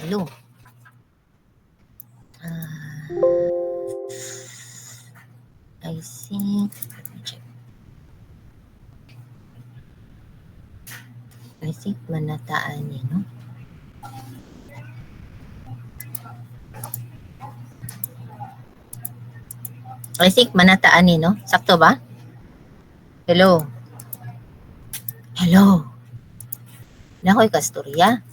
Hello. I think, let me check. I think manataan ni, no? I think manataan ni, no? Sakto ba? Hello. Hello. Nakoy kastorya.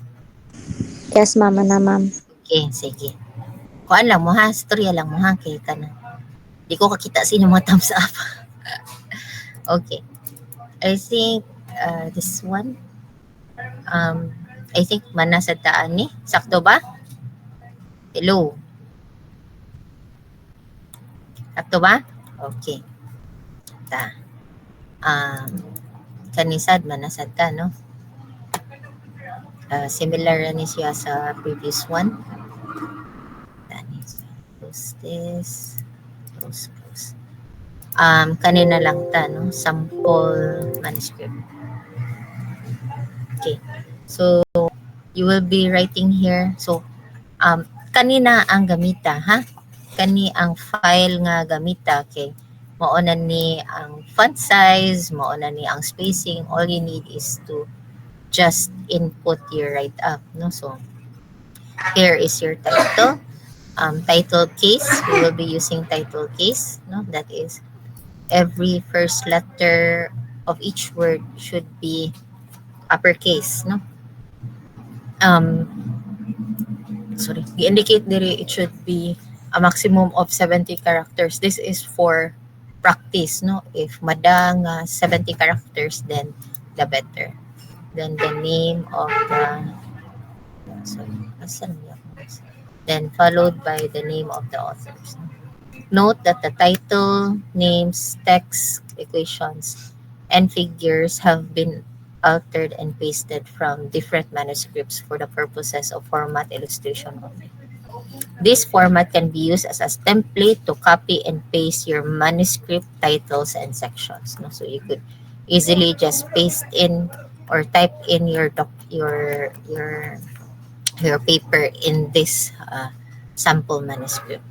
Yes, mama na, ma'am. Okay, sige. Kuan lang mo ha, storya lang mo ha, kay ka na. Di ko kakita sa inyo mga thumbs up. Okay. I think this one, um, I think manasataan ni. Sakto ba? Hello. Sakto ba? Okay. Ta. Kanisad manasad ka, no? Similar ni siya sa previous one. Close this. Close. Kanina lang ta, no? Sample manuscript. Okay. So, you will be writing here. So, kanina ang gamita, ha? Kani ang file nga gamita. Okay. Mauna ni ang font size, mauna ni ang spacing. All you need is to just input your write-up, no? So, here is your title. Title case, we will be using title case, no? That is, every first letter of each word should be uppercase, no? Sorry, i-indicate diri it should be a maximum of 70 characters. This is for practice, no? If madang 70 characters, then the better. Then the name of the, sorry, then followed by the name of the authors. Note that the title, names, text, equations, and figures have been altered and pasted from different manuscripts for the purposes of format illustration only. This format can be used as a template to copy and paste your manuscript titles and sections. No? So you could easily just paste in or type in your paper in this sample manuscript.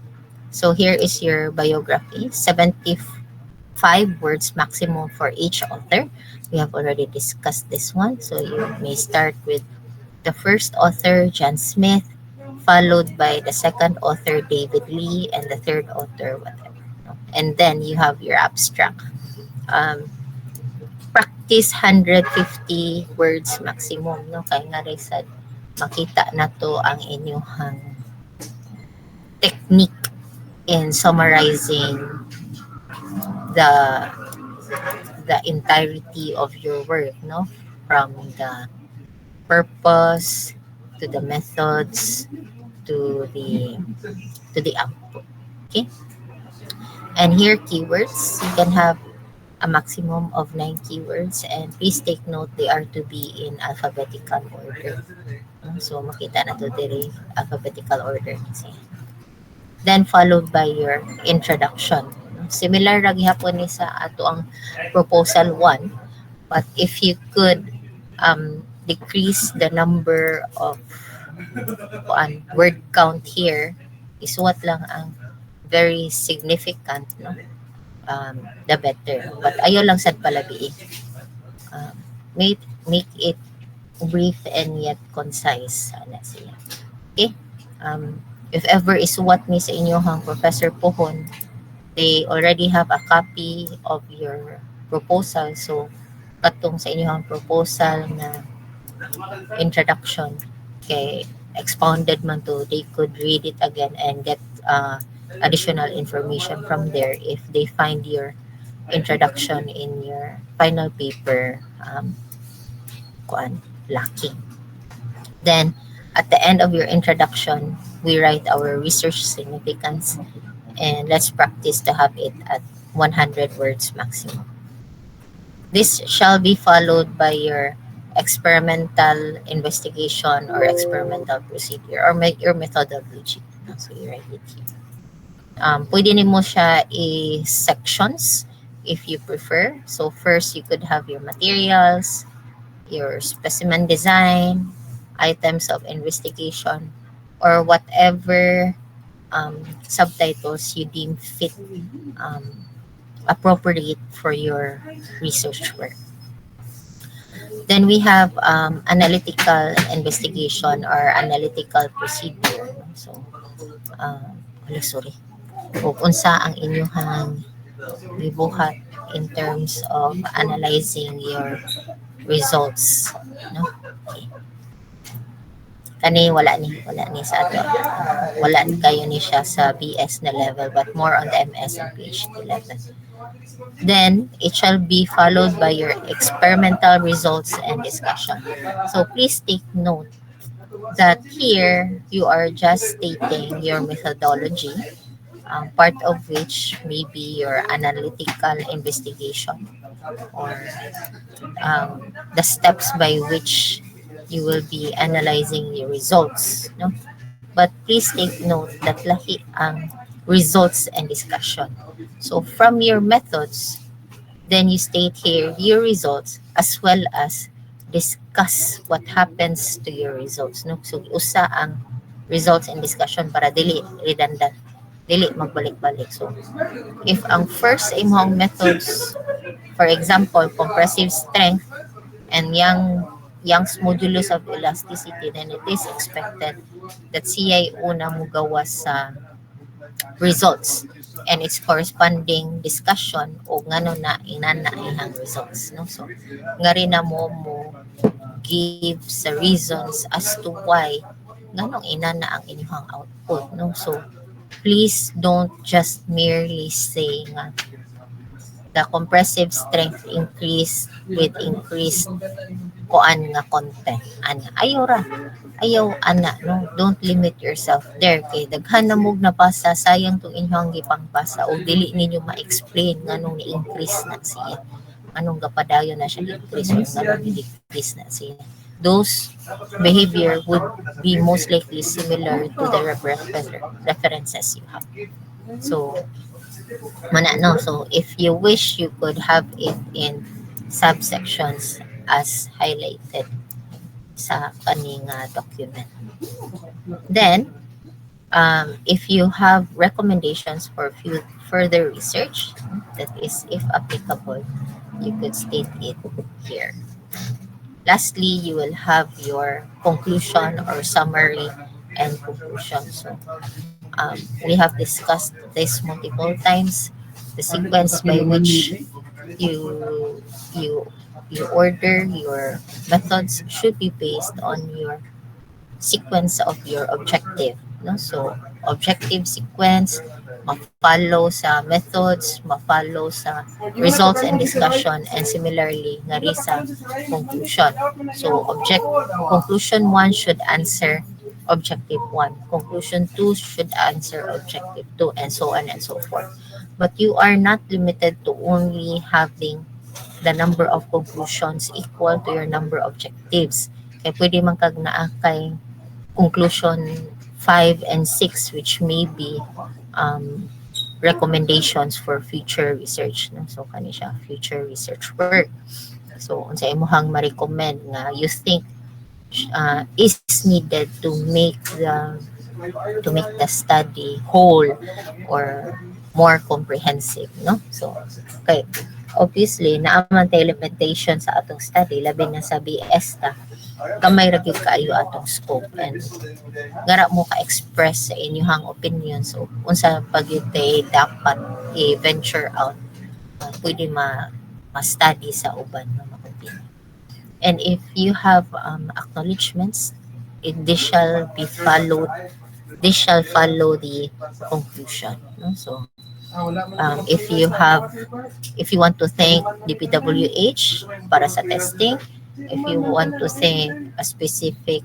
So here is your biography, 75 words maximum for each author. We have already discussed this one. So you may start with the first author, John Smith, followed by the second author, David Lee, and the third author, whatever. And then you have your abstract. Practice 150 words maximum, no? Kaya nga rin sad, makita na to ang inyong technique in summarizing the entirety of your work, no? From the purpose to the methods to the output. Okay? And here keywords, you can have a maximum of 9 keywords, and please take note they are to be in alphabetical order. So makita na to diri alphabetical order kasi. Then followed by your introduction. Similar ra gihapon ni sa ato ang proposal 1, but if you could decrease the number of word count here, isuwat lang ang very significant, no? The better. But ayaw lang sad palabi. Make it brief and yet concise. Ana siya. Okay? If ever isuwat ni sa inyohang Professor Pohon, they already have a copy of your proposal. So, katong sa inyong proposal na introduction, kay expounded man to, they could read it again and get additional information from there if they find your introduction in your final paper lacking. Then, at the end of your introduction, we write our research significance, and let's practice to have it at 100 words maximum. This shall be followed by your experimental investigation or experimental procedure or your methodology. So you write it here. Pwede nimo siya i-sections if you prefer. So first, you could have your materials, your specimen design, items of investigation, or whatever subtitles you deem fit, appropriate for your research work. Then we have analytical investigation or analytical procedure. So, sorry. Ug unsa ang inyong gibuhat in terms of analyzing your results, no? Okay. Kani wala ni sa ato. Wala kayo ni siya sa BS na level but more on the MS and PhD level. Then it shall be followed by your experimental results and discussion. So please take note that here you are just stating your methodology, part of which may be your analytical investigation or the steps by which you will be analyzing your results. No? But please take note that lahi ang results and discussion. So from your methods, then you state here your results as well as discuss what happens to your results. No? So usa ang results and discussion para dili redundant, dili magbalik-balik. So if ang first imong methods, for example, compressive strength and Young's modulus of elasticity, then it is expected that siya una mo gawas sa results and its corresponding discussion o ngano na inana ihang results, no? So nga rin na mo give sa reasons as to why nganong inana ang inyong output, no? So please don't just merely say nga the compressive strength increase with increased kuan nga content ana ayaw ana, no? Don't limit yourself there kay daghan na mog napasa, sayang tong inyong gipangpasa o dili ninyo ma-explain nganong ni-increase na siya, anong gapadayon na siya increase o nganong ni-decrease na siya. Those behavior would be most likely similar to the references you have. So mana, no? So if you wish, you could have it in subsections as highlighted sa kaning document. Then, if you have recommendations for further research, that is, if applicable, you could state it here. Lastly, you will have your conclusion or summary and conclusion. So, we have discussed this multiple times. The sequence by which you you you order your methods should be based on your sequence of your objective, no? So objective sequence ma-follow sa methods, ma-follow sa results and discussion, and similarly nga rin sa conclusion. So conclusion 1 should answer objective 1, conclusion 2 should answer objective 2, and so on and so forth. But you are not limited to only having the number of conclusions equal to your number of objectives. Kaya pwede man kag naa kay conclusion 5 and 6 which may be recommendations for future research, no? So kani siya future research work. So unsa imong ma-recommend nga you think is needed to make the study whole or more comprehensive, no? So okay, obviously naaman tay limitation sa atong study labi na sa BS ta, gamay ra gyud kaayo atong scope and gara mo ka-express sa inyong opinion. So unsa pagyud tay dapat i-venture out, pwede ma-study sa uban nga ma-opinion. And if you have acknowledgements, this shall follow the conclusion, no? So if you want to thank DPWH para sa testing, if you want to thank a specific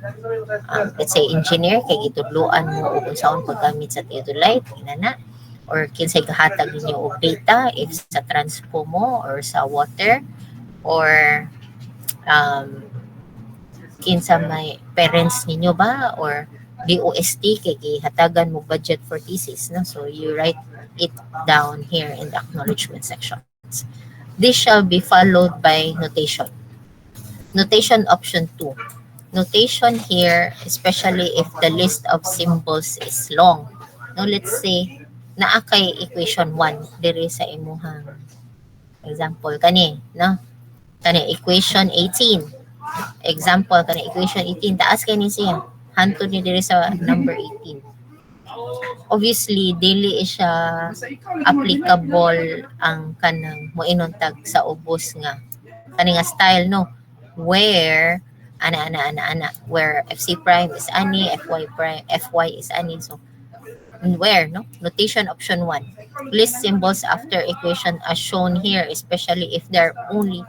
let's say engineer kay gitudloan mo og unsaon paggamit sa theodolite inana, or kinsay gahatag ninyo og data if sa transpo mo or sa water, or kinsa may parents ninyo ba or DOST kay gihatagan mo budget for thesis, no? So you write it down here in the acknowledgement sections. This shall be followed by notation. Notation option 2. notation here, especially if the list of symbols is long. No, let's say naa kay equation 1 diri sa imuhang example kani, no? Kani equation 18. Example kani equation 18 taas kay ni siya. Hantod ni diri sa number 18. Obviously dili siya applicable ang kanang moinontag sa ubos nga kani nga style, no, where ana where fc prime is ani, fy is ani. So where, no, notation option 1, list symbols after equation as shown here, especially if there are only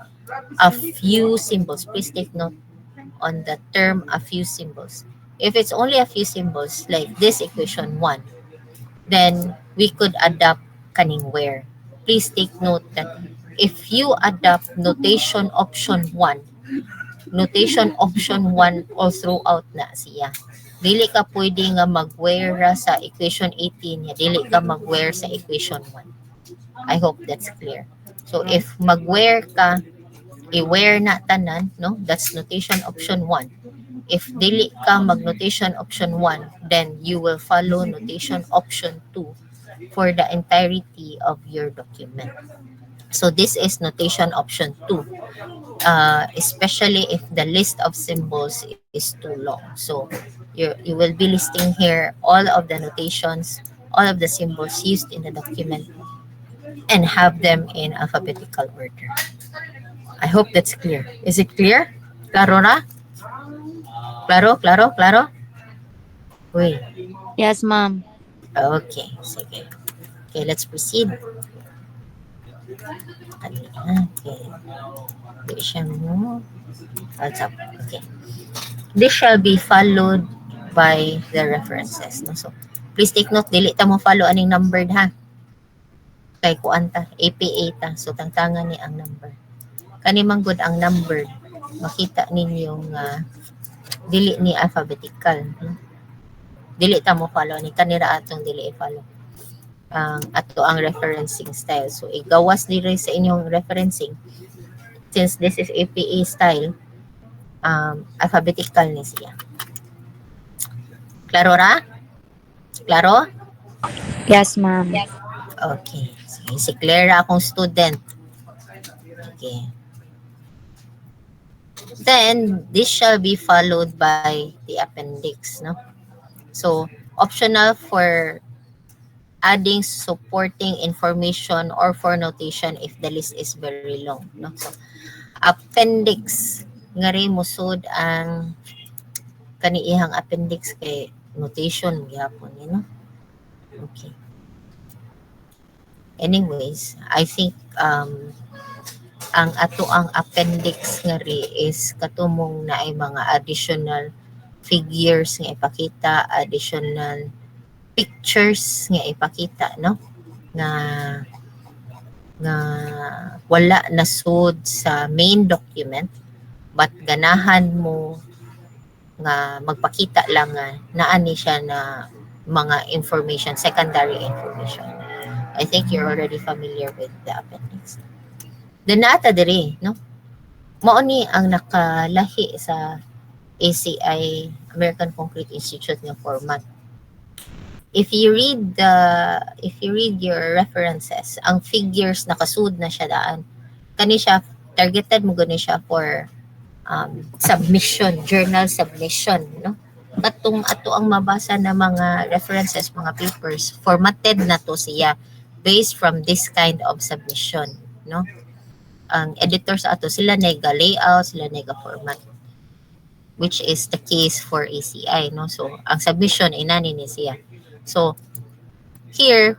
a few symbols. Please take note on the term a few symbols. If it's only a few symbols like this equation 1, then we could adopt kaning where. Please take note that if you adopt notation option 1 all throughout na siya. Dili ka pwede nga mag-where sa equation 18, ya dili ka mag-where sa equation 1. I hope that's clear. So if mag-where ka, i-where na tanan, no? That's notation option 1. If dili ka mag-notation option 1, then you will follow notation option 2 for the entirety of your document. So this is notation option 2, especially if the list of symbols is too long. So you will be listing here all of the notations, all of the symbols used in the document, and have them in alphabetical order. I hope that's clear. Is it clear? Claro na? Claro? Wait. Yes, ma'am. Okay, sige. Okay, let's proceed. Okay. Di siya mo. WhatsApp. Okay. This shall be followed by the references. No? So, please take note, dili ta mo follow aning numbered ha. Kay kuan ta, APA ta. So, tangtangan ni ang number. Kani man gud ang numbered. Makita ninyong dili ni alphabetical. No? Dili ta mo follow ni kanira atong dili i-follow. Ato ang referencing style. So, igawas diri sa inyong referencing. Since this is APA style, alphabetical ni siya. Klaro ra? Klaro? Yes, ma'am. Okay. Sige, si Claire akong student. Okay. Then, this shall be followed by the appendix, no? So, optional for adding supporting information or for notation if the list is very long, no? So, appendix nga rin musod ang kaniihang appendix kay notation gyapon ni, no? Okay. Anyways, I think ang ato ang appendix nga ri is katumong na ay mga additional figures nga ipakita, additional pictures nga ipakita, no? Nga wala nasud sa main document but ganahan mo nga magpakita lang nga naani siya na mga information, secondary information. I think you're already familiar with the appendix. Then naata diri, no? Mao ni ang nakalahi sa ACI, American Concrete Institute nga format. If you read your references, ang figures nakasud na siya daan. Kani siya targeted mo gani siya for submission, journal submission, no? Katong ato ang mabasa na mga references, mga papers, formatted na to siya based from this kind of submission, no? Ang editors ato sila nega layout, sila nega format, which is the case for ACI, no? So ang submission ay nani ni siya. So here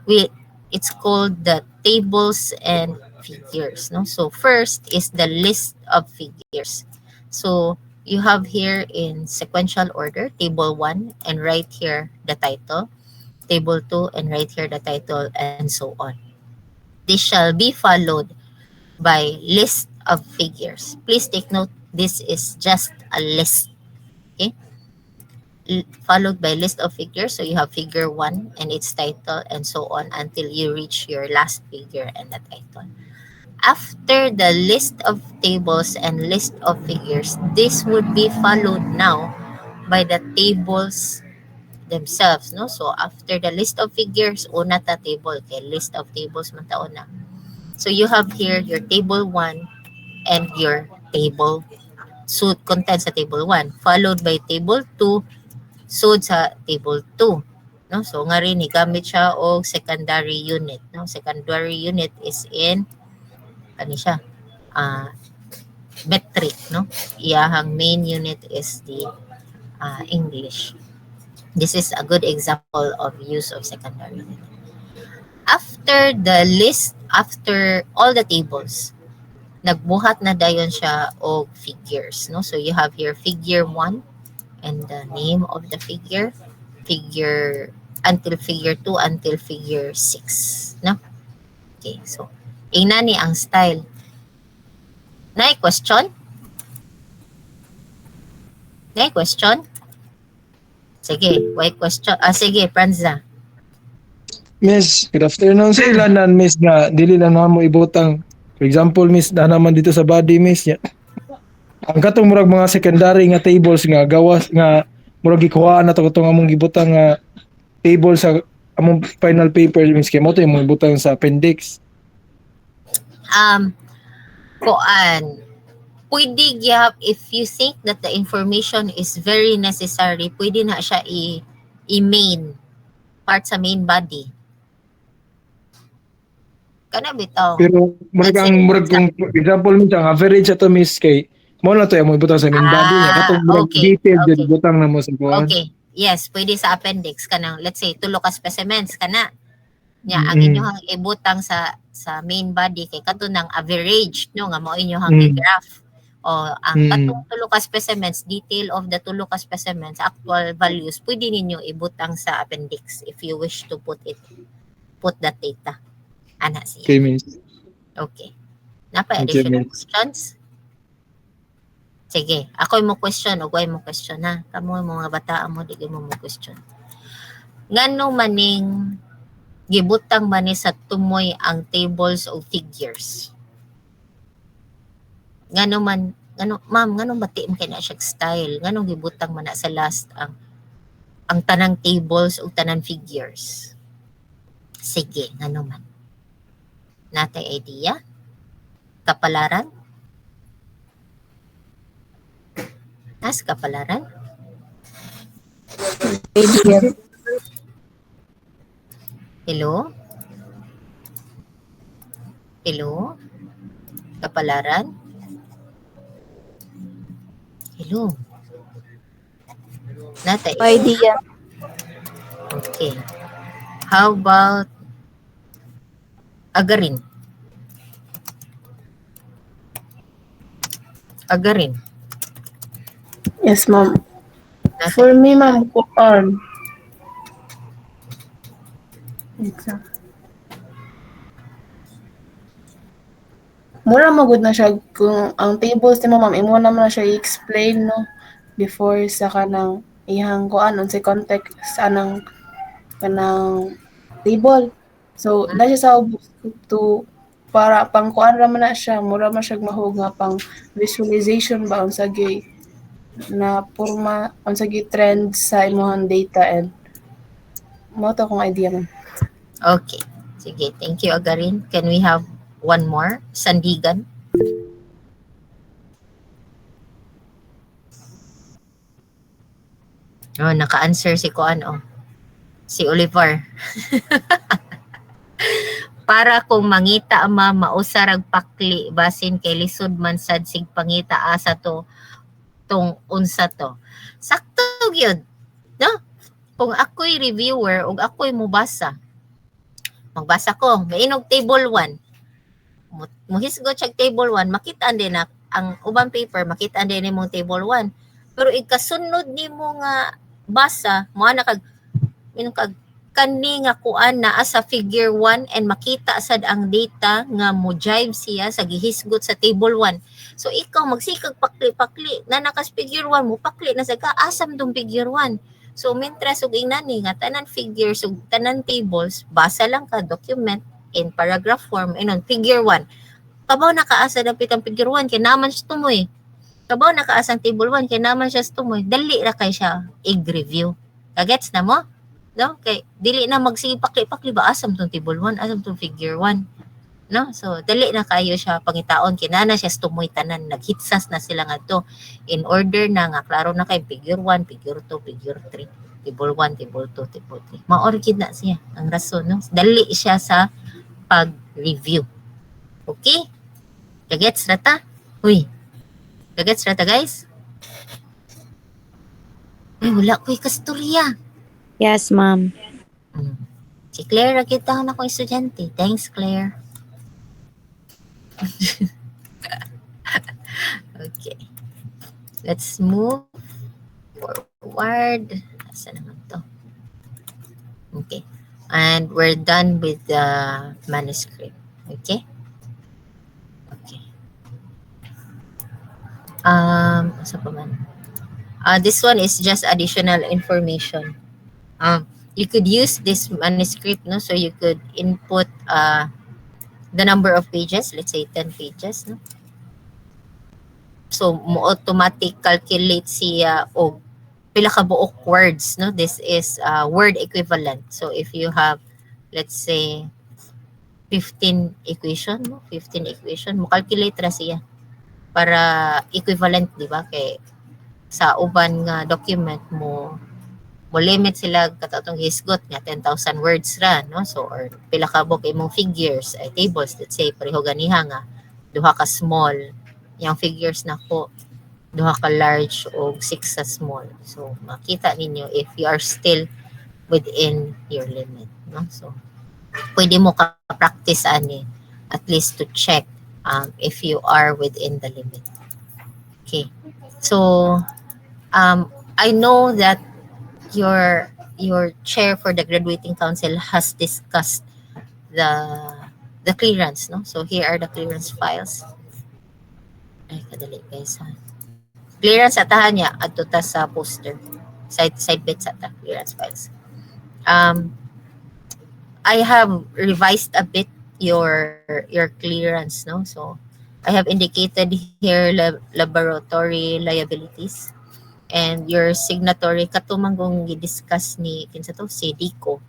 it's called the tables and figures, no? So first is the list of figures. So you have here in sequential order table 1 and right here the title, table 2 and right here the title, and so on. This shall be followed by list of figures. Please take note, this is just a list. Okay? Followed by list of figures. So you have figure 1 and its title and so on until you reach your last figure and the title. after the list of tables and list of figures, this would be followed now by the tables themselves, no? So after the list of figures, una ta table, kay list of tables man ta una. So you have here your table 1 and your table suit content sa table 1, followed by table 2 suit sa table 2. No? So nga rin gamit siya og secondary unit, no? Secondary unit is in kani siya metric, no? Iyahang main unit is the English. This is a good example of use of secondary unit. After the list, after all the tables, nagbuhat na dayon siya og figures, no? So you have here figure 1 and the name of the figure until figure 2 until figure 6, no? Okay, so ingnan ni ang style. Nay question? Nay question? Sige, why question? Sige, Franza. Miss, good afternoon sa ilanan, Miss, na dili lang na mo ibutang. For example, Miss, na naman dito sa body, Miss, ya. Ang katong murag mga secondary nga tables nga gawas nga murag gikuhaan na to katong among gibutang nga table sa among final paper, Miss, kay mo to yung mga ibutang sa appendix. Koan, pwede gyap if you think that the information is very necessary, pwede na siya i-main part sa main body. Kana bitaw. Pero murag ang murag kung example Miss, ang average ato, Miss, kay mo na to yung mga ibutang sa main body niya katong murag okay, detailed okay. ibutang na mo sa kuan. Okay. Yes, pwede sa appendix kanang let's say tulo ka specimens kana. Nya ang Mm. inyong ibutang sa main body kay kadto nang average no nga mao inyong graph. O ang katong tulo ka specimens, detail of the tulo ka specimens, actual values, pwede ninyo ibutang sa appendix if you wish to put that data. Ana siya. Okay, Miss. Okay. Napa Okay, additional Miss. questions? Sige, ako mo question o mo question na. Kamo mga bata mo di mo question. Ngano maning gibutang man ni sa tumoy ang tables o figures? Ngano ma'am, ngano bati mo kay na siya style? Ngano gibutang man na sa last ang tanang tables o tanang figures? Sige, ngano man. Natay idea? Kapalaran? As kapalaran? Hello? Hello? Kapalaran? Hello? Natay Idea. Okay. How about Agarin? Agarin. Yes, ma'am. Natay. For me, ma'am, kuan. Exact. Mura magud na siya kung ang tables ni ma'am, imo naman na siya i-explain no before sa kanang ihang kuan unsay context sa kanang table. So, dahil sa to para pang kuan ra man na siya, mura man siya mahug nga pang visualization ba unsa gi na porma unsa gi trend sa imong data and mo to kong idea man. Okay. Sige, thank you Agarin. Can we have one more? Sandigan? Oh, naka-answer si Kuan si Oliver. Para kung mangita mausarag pakli basin kay lisod man sad sig pangita asa to tong unsa to. Sakto gyud, no? Kung ako'y reviewer ug ako'y mubasa, magbasa ko, mainog table 1. Muhisgot siya table 1, makita din na ang ubang paper, makita din nimong table 1. Pero ikasunod nimo nga basa, mo na kag kani nga kuan na sa figure 1 and makita sad ang data nga mo jive siya sa gihisgot sa table 1. So ikaw magsikag pakli-pakli na nakas figure 1 mo pakli na sa asam dong figure 1. So mintres ug inani nga tanan figures ug tanan tables basa lang ka document in paragraph form inon figure 1 kabaw nakaasa dapit ang figure 1 kay naman siya tumoy. Kabaw nakaasang table 1 kay naman siya tumoy. Dali ra kay siya i-review. Kagets na mo? No? Kay dili na magsipakli-pakli ba asam tong table 1, asam tong figure 1. No? So dali na kayo siya pangitaon kinana siya tumoy tanan naghitsas na sila ngadto in order na nga klaro na kay figure 1, figure 2, figure 3, table 1, table 2, table 3. Maorgid na siya ang rason, no? Dali siya sa pag-review. Okay? Kagets na ta? Uy. Kagets na ta, guys? Ay, wala ko'y kasturya. Yes, ma'am. Si Claire, nakita ko na akong estudyante. Thanks, Claire. Okay. Let's move forward. Asa naman to? Okay. And we're done with the manuscript. Okay? Okay. Asa pa man? This one is just additional information. You could use this manuscript, no? So you could input the number of pages, let's say 10 pages, no? So mo automatic calculate siya og pila ka buok words, no? This is word equivalent. So if you have, let's say 15 equation, no? 15 equation, mo calculate ra siya para equivalent, di ba? Kay sa uban nga document mo limit sila katatong hisgot nga 10,000 words ra, no? So or pila ka buok imong figures ay tables, let's say pareho ganiha nga duha ka small yung figures na ko, duha ka large o 6 sa small. So makita ninyo if you are still within your limit, no? So pwede mo ka practice ani at least to check if you are within the limit. Okay. So I know that your chair for the graduating council has discussed the clearance, no? So here are the clearance files. Ay, kadali guys ha. Clearance atahan niya adto ta sa poster. Side bit sa ta clearance files. I have revised a bit your clearance, no? So I have indicated here laboratory liabilities and your signatory katumanggong gidiscuss ni kinsa to si Dico.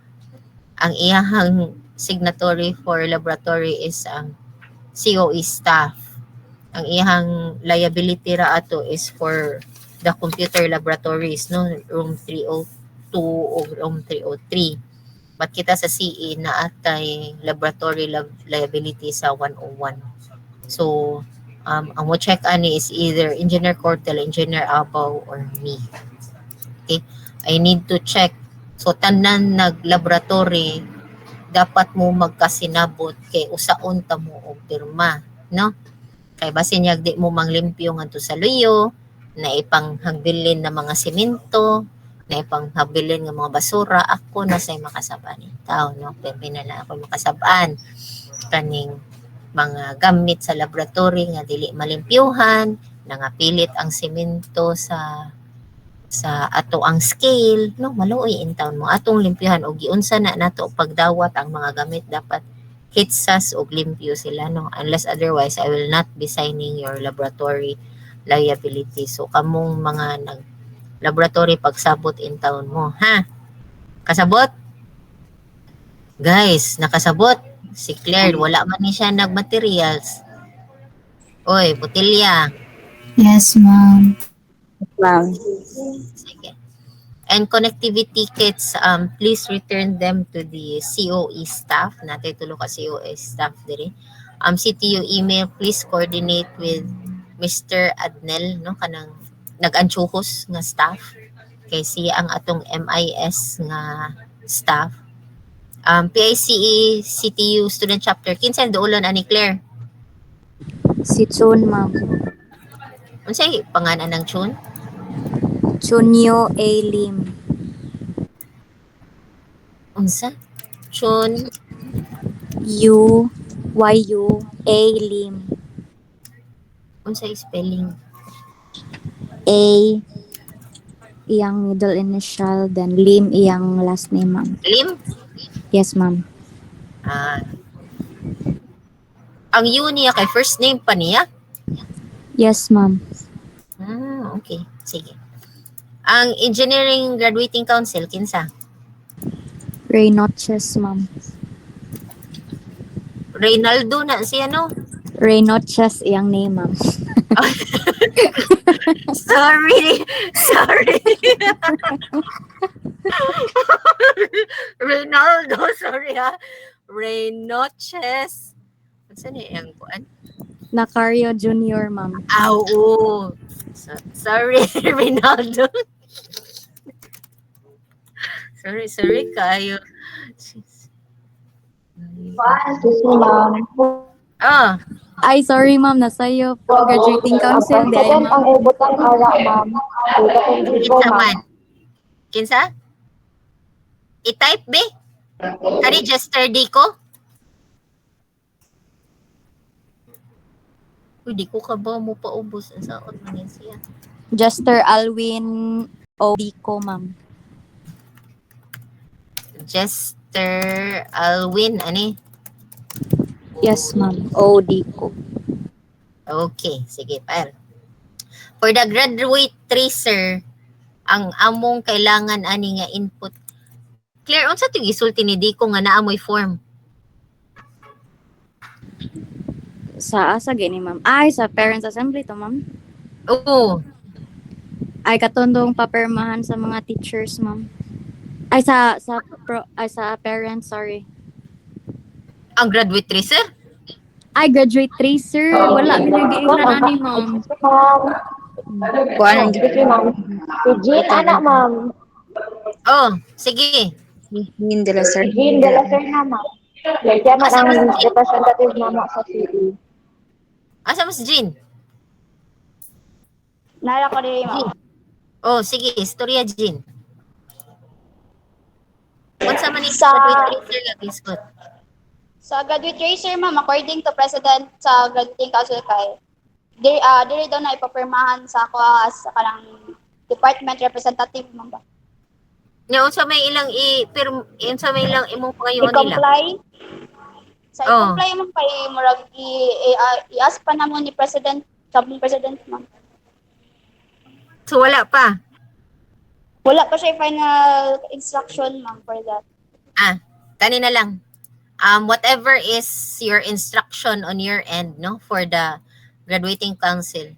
Ang iyahang signatory for laboratory is ang COE staff. Ang iyahang liability ra ato is for the computer laboratories, no? Room 302 o room 303. But kita sa CE na atay laboratory liability sa 101. So ang mo check ani is either Engineer Cortel, Engineer Abaw, or me. Okay? I need to check. So tanan nag-laboratory, dapat mo magkasinabot kay usaon ta mo og pirma, no? Kay basin yag di mo manglimpyo ngadto sa luyo, na ipanghabilin na mga semento, na ipanghabilin nga mga basura, ako na say makasabani. Tao, no? Pero na ako makasabaan kaning mga gamit sa laboratory nga dili malimpyuhan, nangapilit ang semento sa ato ang scale, no? Maluoy in town mo atong limpyuhan og giunsa na nato pagdawat ang mga gamit dapat hitsas og limpyo sila, no? Unless otherwise I will not be signing your laboratory liability. So kamong mga nag laboratory pagsabot in town mo, ha? Kasabot? Guys, nakasabot? Si Claire, wala man ni siya nagmaterials. Oy, botilya. Yes, ma'am. Ma'am. Sige. And connectivity kits, please return them to the COE staff. Natay tulo ka COE staff diri. CTU email, please coordinate with Mr. Adnel, no? Kanang nag-anchuhos nga staff. Kay siya ang atong MIS nga staff. PICE CTU student chapter kinsa doolon ani Claire? Si Chun, ma'am. Unsay pangalan ng Chun? Chunyo A. Lim. Unsa? Chun U A. Lim. unsay spelling? A iyang middle initial, then Lim iyang last name, ma'am. Lim? Yes, ma'am. Ang U niya kay first name pa niya? Yes, ma'am. Okay. Sige. Ang engineering graduating council, kinsa? Ray Noches, ma'am. Reynaldo na siya, no? Ray Noches iyang name, ma'am. Sorry. Reynaldo, sorry ha. Reynoches. Ano niya yung kuan? Nacario Jr., ma'am. Oo. Sorry, Reynaldo. Sorry kayo. Ah, Ay, sorry, ma'am. Nasa'yo po. Graduating council. Di ay, ma'am. ibutang ara, ma'am. kinsa man? Kinsa? I-type, be? Ka-register di ko? Uy, di ko ka ba mo paubos? Ang saot man yan siya. Jester Alwin Odico, ma'am. Jester Alwin, ani? Yes, ma'am. Odico. Okay, sige, par. For the graduate tracer, ang among kailangan ani nga input. Claire, unsa to gisulti ni Dico nga naamoy form? Sa asa gini, ma'am. Ay, sa parents assembly to, ma'am. Oo. Ay, katundong papirmahan sa mga teachers, ma'am. Ay, sa parents, sorry. Ang graduate tracer? Ay, graduate tracer. Wala, binag-iulan na ni, ma'am. Kuan sige, ma'am. Si Jean, anak, ma'am. Oh, sige. Jean de la Serna, ma'am. Siya man ang representative mama sa city. Asa mas Jean? Nara ko rin, ma'am. Oh, sige, istorya Jean. Unsa man ni Sa- graduate tracer nga Scott? Sa graduate tracer, ma'am, according to President sa graduating council kay, diri daw na ipapirmahan sa ako as kanang department representative, ma'am ba? Nya unsa may ilang unsa may ilang imong pangayoon nila? I-comply. Sa Oh. i-comply mo kay murag i-ask pa na mo ni President, sabing President, ma'am. So wala pa. Wala pa siya final instruction, ma'am, for that. Kanina lang. Whatever is your instruction on your end, no, for the graduating council.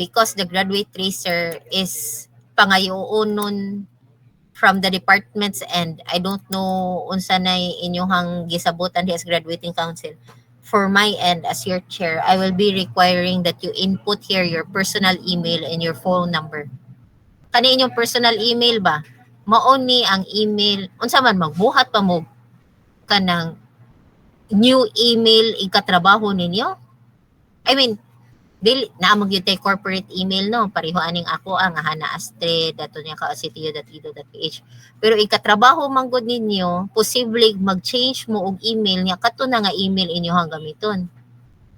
Because the graduate tracer is pangayoonon from the department's end. I don't know unsa na inyong gisabutan as graduating council. For my end, as your chair, I will be requiring that you input here your personal email and your phone number. Kani inyong personal email ba? Mao ni ang email. Unsa man magbuhat pa mo kanang new email ikatrabaho ninyo? I mean, dili naamog yung tay corporate email, no? Pareho aning ako ang Hana Astrid dato niya ka ctu.edu.ph. Pero ikatrabaho man gud ninyo, posible mag-change mo og email niya kato na nga email inyo hang gamiton.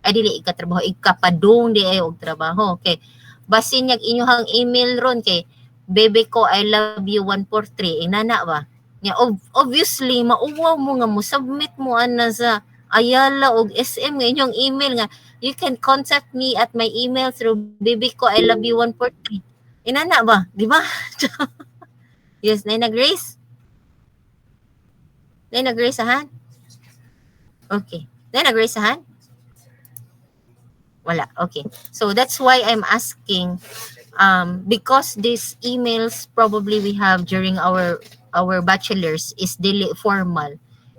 Ay dili ikatrabaho, ikapadung di ay og trabaho. Okay. Basin niya inyong email ron kay bebe ko I love you 143 inana ba? Yeah, obviously mauwaw mo nga mo submit mo ana sa Ayala og SM nga inyong email nga you can contact me at my email through baby ko I love you 143. Inana ba? Di ba? Yes, Nina Grace? Nina Grace ahan? Okay. Nina Grace ahan? Wala. Okay. So that's why I'm asking because these emails probably we have during our bachelors is dili formal.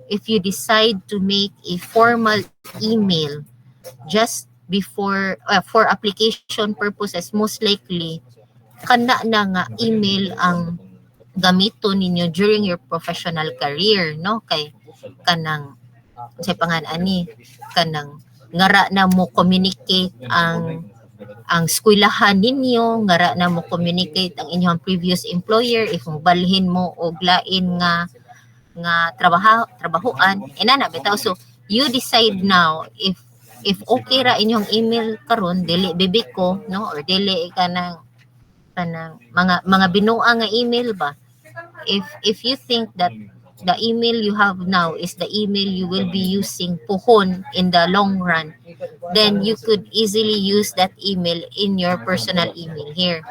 If you decide to make a formal email just before for application purposes, most likely kana na nga email ang gamito ninyo during your professional career, no? Kay kanang sa pangan ani kanang ngara na mo communicate ang eskwelahan ninyo, ngara na mo communicate ang inyong previous employer if mobalhin mo og lain nga trabahoan inana bitaw. So you decide now if okay ra inyong email karon dili bibi ko, no, or dili kanang mga binuang nga email ba, if you think that the email you have now is the email you will be using pohon in the long run, then you could easily use that email in your personal email here.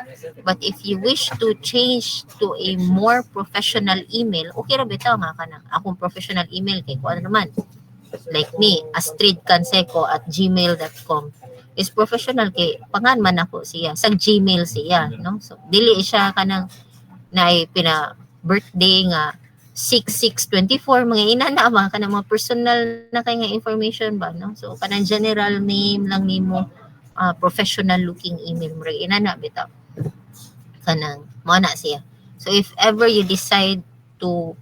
But if you wish to change to a more professional email, okay ra bitaw nga kana. Akong professional email kay ko ano naman. Like me, astridcanseco@gmail.com is professional kay pangan man ako siya sa Gmail siya, no? So dili siya kanang na pina birthday nga 6624 mga inana ba kanang mga personal na kay nga information ba, no? So kanang general name lang nimo, professional looking email mo ray inana bitaw kanang mo na siya. So if ever you decide to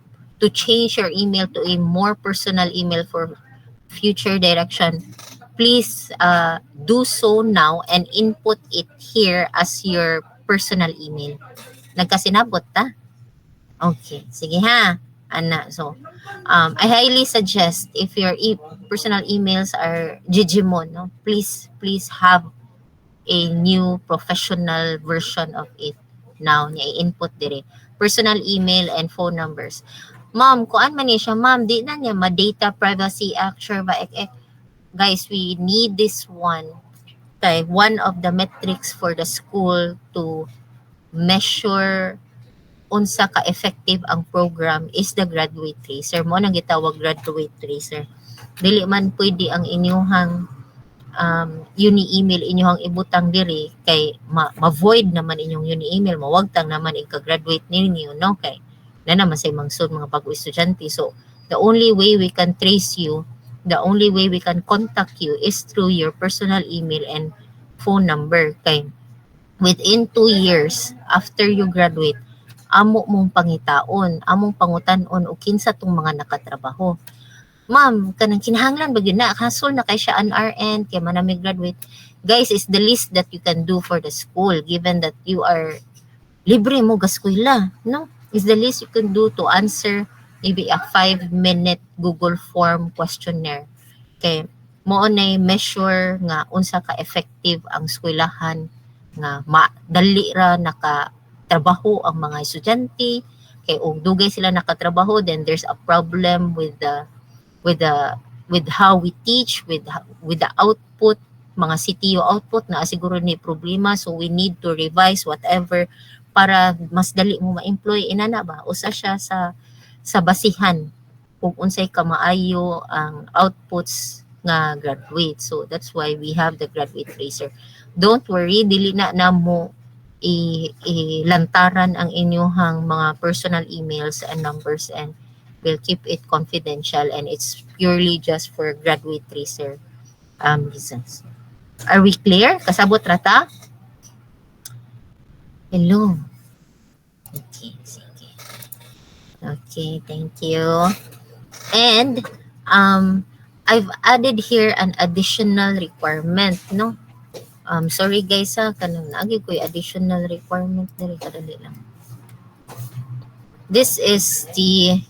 change your email to a more personal email for future direction, please do so now and input it here as your personal email. Nagkasinabot ta? Okay, sige ha. Ana, so I highly suggest if your personal emails are Gigimon, no, please have a new professional version of it now niya i-input dire personal email and phone numbers. Ma'am, kuan man ni siya, ma'am, di na niya ma-data privacy act sure ba guys, we need this one. Okay, one of the metrics for the school to measure unsa ka effective ang program is the graduate tracer. Mo nang gitawag graduate tracer. Dili man pwede ang inyong uni-email inyong ibutang diri kay ma-void naman inyong uni-email, mawagtang naman ika-graduate ninyo, no? Kay na naman sa mangsud mga bago estudyante. So, the only way we can trace you, the only way we can contact you is through your personal email and phone number. Kay within 2 years after you graduate, amo mong pangitaon, among pangutan-on o kinsa tong mga nakatrabaho. Ma'am, kanang kinahanglan ba yun na? Hasol na kay siya an RN, kay manami graduate. Guys, is the least that you can do for the school given that you are libre mo gaskwela, no? Is the least you can do to answer maybe a 5-minute Google form questionnaire. Kay mo na measure nga unsa ka effective ang eskwelahan nga madali ra nakatrabaho ang mga estudyante. Kay og dugay sila nakatrabaho, then there's a problem with how we teach, with the output, mga CTU output na siguro ni problema, so we need to revise whatever para mas dali mo ma-employ inana ba usa siya sa basihan kung unsay ka maayo ang outputs nga graduate. So that's why we have the graduate tracer. Don't worry, dili na namo ilantaran ang inyong mga personal emails and numbers, and we'll keep it confidential, and it's purely just for graduate tracer reasons. Are we clear? Kasabot rata? Hello. Okay, sige. Okay, thank you. And I've added here an additional requirement, no? Sorry guys kanang naagi ko additional requirement diri kadali lang. This is the,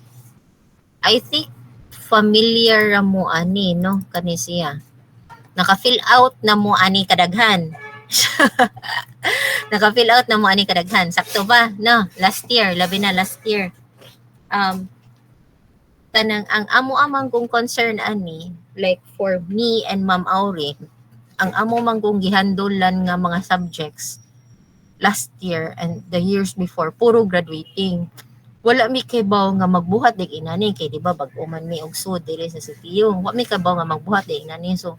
I think familiar ra mo ani, no, kani siya. Naka-fill out na mo ani kadaghan. Naka-fill out na mo ani kadaghan. Sakto ba? No, last year, labi na last year. Tanang ang amo-amang kong concern ani, like for me and Ma'am Auri, ang amo man kong gihandolan nga mga subjects last year and the years before, puro graduating. Wala mi kabaw nga magbuhat dig inani kay di ba bag-o man mi og sud diri sa CTU. Wa mi kabaw nga magbuhat dig inani, so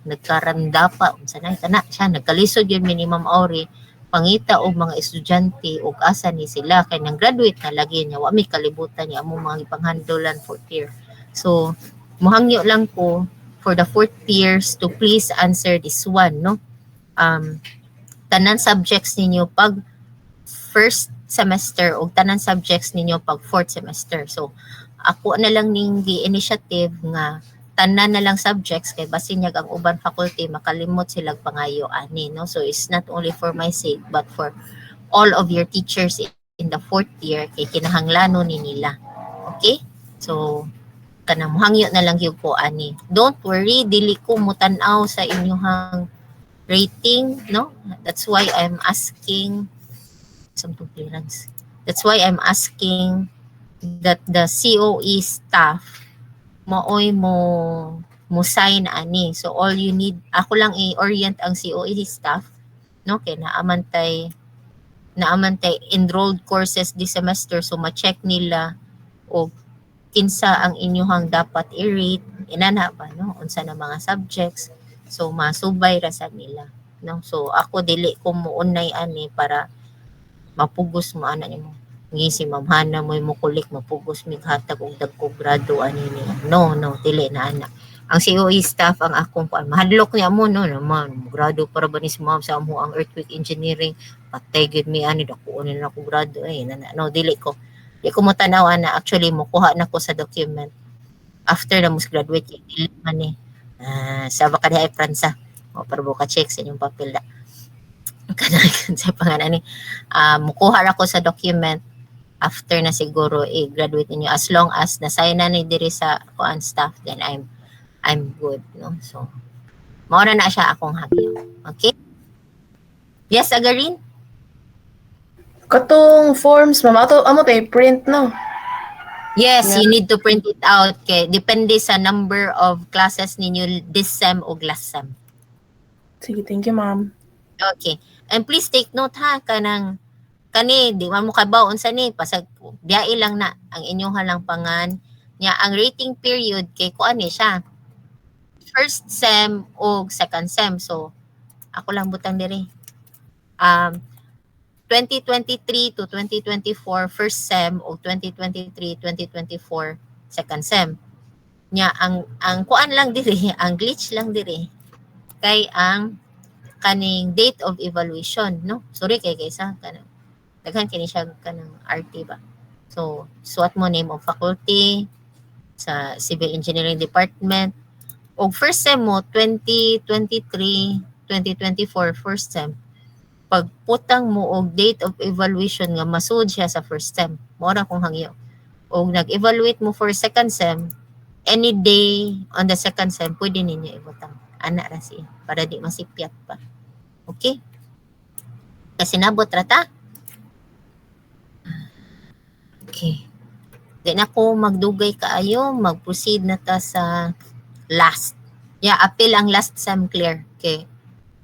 nagkaranda pa unsa na kana siya nagkalisod yun minimum Auri pangita og mga estudyante og asa ni sila kay nang graduate na lagi niya, wa mi kalibutan niya among mga ipanghandolan 4th year. So mohangyo lang ko for the 4th years to please answer this one, no? Tanan subjects ninyo pag first semester o tanan subjects ninyo pag 4th semester. So ako na lang ning gi-initiative nga tanan na lang subjects kay basin niya ang uban faculty makalimot silang pangayo ani, no? So it's not only for my sake but for all of your teachers in the 4th year kay kinahanglanon ni nila. Okay? So kanang mohangyo na lang gyud ko ani. Don't worry, dili ko mutan-aw sa inyong rating, no? That's why I'm asking some clearance. That's why I'm asking that the COE staff maoy mo sign ani. So all you need, ako lang i-orient ang COE staff, no? Kay naamantay enrolled courses this semester, so ma-check nila o kinsa ang inyuhang dapat i-rate, inana ba, no? Unsa na mga subjects. So masubay ra sa nila, no? So ako dili ko muunay ani para mapugos mo ana nimo. Ngi si Ma'am Hana mo mukulik mapugos mig hatag og dagkog grado ani niya. No, dili na ana. Ang COE staff ang akong mahadlok niya mo no naman grado para ba ni si Ma'am sa amo ang earthquake engineering patay gid mi ani dako na ako grado no dili ko. Di ko mo tanaw ana actually mo kuha na ko sa document after na mo graduate dili man ni sa baka di ay Fransa. O para buka check sa inyong papel da. Kanang sa pangalan ni mukuha ra ko sa document after na siguro i-graduate ninyo as long as na-sign na ni diri sa kuan staff then I'm good no so mao na siya akong hagyo. Okay, yes Agarin. Katong forms, ma'am, amo tay print, no? Yes, Yeah. you need to print it out kay depende sa number of classes ninyo this sem o last sem. Sige, thank you, ma'am. Okay. And please take note ha kanang kani di man mo kabaw unsa ni pasag diai lang na ang inyong lang pangan nya ang rating period kay kuan ni siya first sem o second sem. So ako lang butang diri 2023 to 2024 first sem o 2023-2024 second sem nya ang kuan lang diri ang glitch lang diri kay ang kaning date of evaluation no sorry kay kaysa kanang daghan kini siya kanang RT ba. So suot mo name of faculty sa civil engineering department o first sem mo 2023-2024 first sem pagputang mo og date of evaluation nga masud siya sa first sem mao ra kung hangyo o nag-evaluate mo for second sem any day on the second sem pwede ninyo ibutang ana ra siya para di masipyat pa. Okay, kasi nabot ra ta. Okay. Di na ako magdugay kaayo, mag-proceed na ta sa last. Yeah, appeal ang last sem clear. Okay.